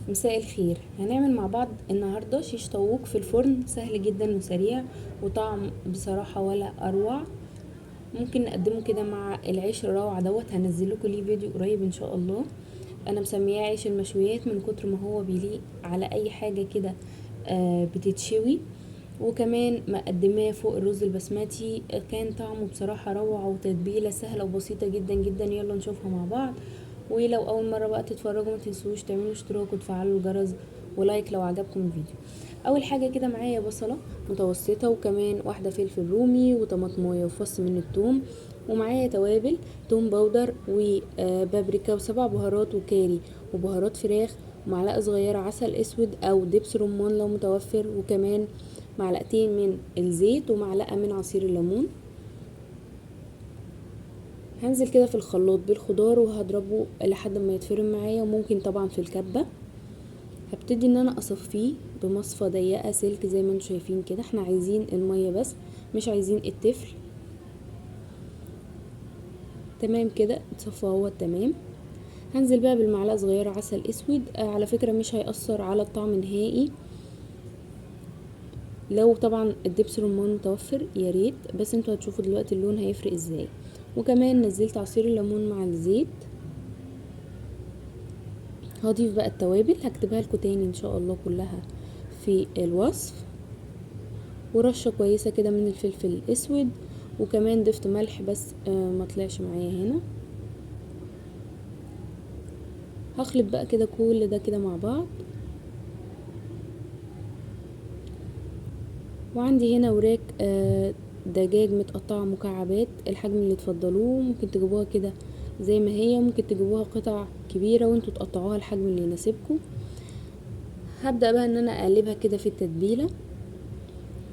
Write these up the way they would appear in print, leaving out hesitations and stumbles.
مساء الخير. هنعمل مع بعض النهاردة شيش طاووق في الفرن، سهل جدا وسريع وطعم بصراحة ولا اروع. ممكن نقدمه كده مع العيش الروعة دوت. هنزل لكم ليه فيديو قريب ان شاء الله. انا مسمياه عيش المشويات من كتر ما هو بيليق على اي حاجة كده بتتشوي. وكمان مقدماه فوق الرز البسمتي. كان طعمه بصراحة روعة وتتبيلة سهلة وبسيطة جدا جدا. يلا نشوفها مع بعض. ولو اول مرة بقى تتفرجوا ما تنسوش تعملوا اشتراك وتفعلوا الجرس ولايك لو عجبكم الفيديو. اول حاجة كده معايا بصلة متوسطة، وكمان واحدة فلفل رومي وطماطمايه وفص من الثوم، ومعايا توابل توم باودر وبابريكا وسبع بهارات وكاري وبهارات فراخ، ومعلقة صغيرة عسل اسود او دبس رمان لو متوفر، وكمان معلقتين من الزيت ومعلقة من عصير الليمون. هنزل كده في الخلاط بالخضار وهضربه لحد ما يتفرم معايا، وممكن طبعا في الكبة. هبتدي ان انا اصفيه بمصفى ضيقة سلك زي ما انتم شايفين كده. احنا عايزين المية بس، مش عايزين التفل. تمام كده اتصفى اهو. تمام. هنزل بقى بالمعلقة صغيرة عسل اسود. على فكرة مش هيأثر على الطعم نهائي لو طبعا الدبس رمان متوفر، يا ريت. بس انتوا هتشوفوا دلوقتي اللون هيفرق ازاي. وكمان نزلت عصير الليمون مع الزيت. هضيف بقى التوابل، هكتبها لكم تاني ان شاء الله كلها في الوصف. ورشة كويسة كده من الفلفل الاسود، وكمان ضفت ملح بس ما طلعش معايا هنا. هخلط بقى كده كل ده كده مع بعض. وعندي هنا وراك دجاج متقطعة مكعبات، الحجم اللي تفضلوه. ممكن تجيبوها كده زي ما هي، ممكن تجيبوها قطع كبيرة وانتوا تقطعوها الحجم اللي يناسبكم. هبدأ بقى ان انا اقلبها كده في التتبيلة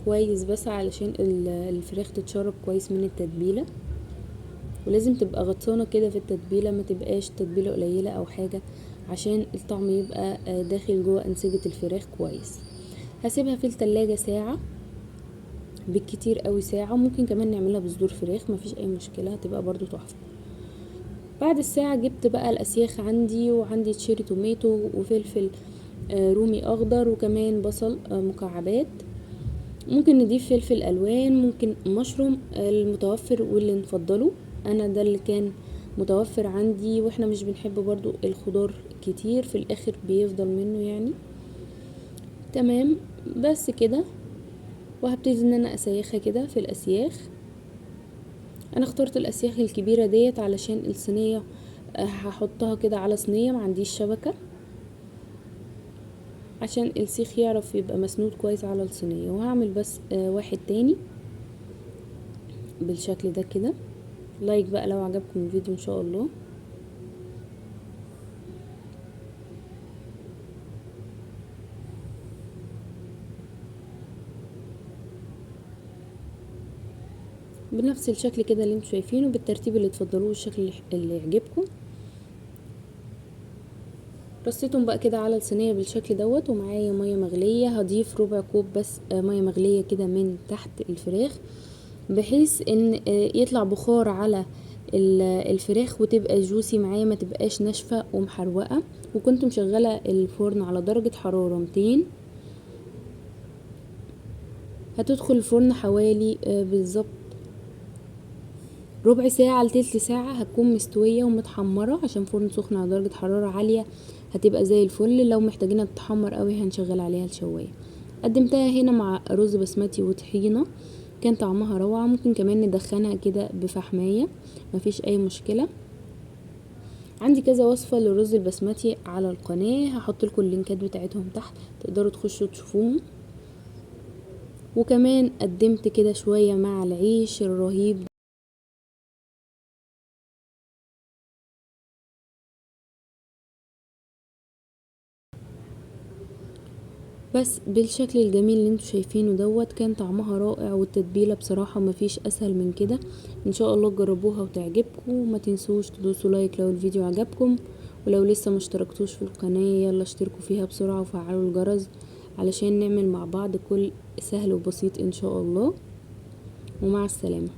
كويس، بس علشان الفراخ تتشرب كويس من التتبيلة. ولازم تبقى غطسانة كده في التتبيلة، ما تبقاش تتبيلة قليلة او حاجة، عشان الطعم يبقى داخل جوه انسجة الفراخ كويس. هسيبها في التلاجة ساعة بالكتير قوي، ساعة. وممكن كمان نعملها بصدور فراخ، مفيش اي مشكلة، هتبقى برضو تحفة. بعد الساعة جبت بقى الاسياخ عندي، وعندي تشيري توميتو وفلفل رومي اخضر، وكمان بصل مكعبات. ممكن نضيف فلفل الوان، ممكن مشروم المتوفر واللي نفضله. انا ده اللي كان متوفر عندي، واحنا مش بنحب برضو الخضار كتير في الاخر بيفضل منه يعني. تمام بس كده. وهبتدي ان انا اسيخها كده في الاسياخ. انا اخترت الاسياخ الكبيرة ديت علشان الصينية هحطها كده على صينية ما عنديش شبكة، عشان السيخ يعرف يبقى مسنود كويس على الصينية. وهعمل بس واحد تاني بالشكل ده كده. لايك بقى لو عجبكم الفيديو ان شاء الله. بنفس الشكل كده اللي انتوا شايفينه، بالترتيب اللي تفضلوه، الشكل اللي يعجبكم. رصيتهم بقى كده على الصينيه بالشكل دوت. ومعايا ميه مغليه، هضيف ربع كوب بس ميه مغليه كده من تحت الفراخ، بحيث ان يطلع بخار على الفراخ وتبقى جوسي معايا، ما تبقاش ناشفه ومحروقه. وكنت مشغله الفرن على درجه حراره 200. هتدخل الفرن حوالي بالظبط ربع ساعة لتلت ساعة، هتكون مستوية ومتحمرة، عشان فرن سخن على درجة حرارة عالية هتبقى زي الفل. لو محتاجينها تتحمر قوي هنشغل عليها الشواية. قدمتها هنا مع رز بسمتي وطحينة، كان طعمها روعة. ممكن كمان ندخنها كده بفحماية، مفيش اي مشكلة. عندي كذا وصفة للرز البسمتي على القناة، هحط لكم اللينكات بتاعتهم تحت، تقدروا تخشوا تشوفوهم. وكمان قدمت كده شوية مع العيش الرهيب. بس بالشكل الجميل اللي انتوا شايفينه دوت، كان طعمها رائع، والتتبيله بصراحه مفيش اسهل من كده. ان شاء الله تجربوها وتعجبكم. وما تنسوش تدوسوا لايك لو الفيديو عجبكم، ولو لسه مشتركتوش في القناه يلا اشتركوا فيها بسرعه وفعلوا الجرس علشان نعمل مع بعض كل سهل وبسيط ان شاء الله. ومع السلامه.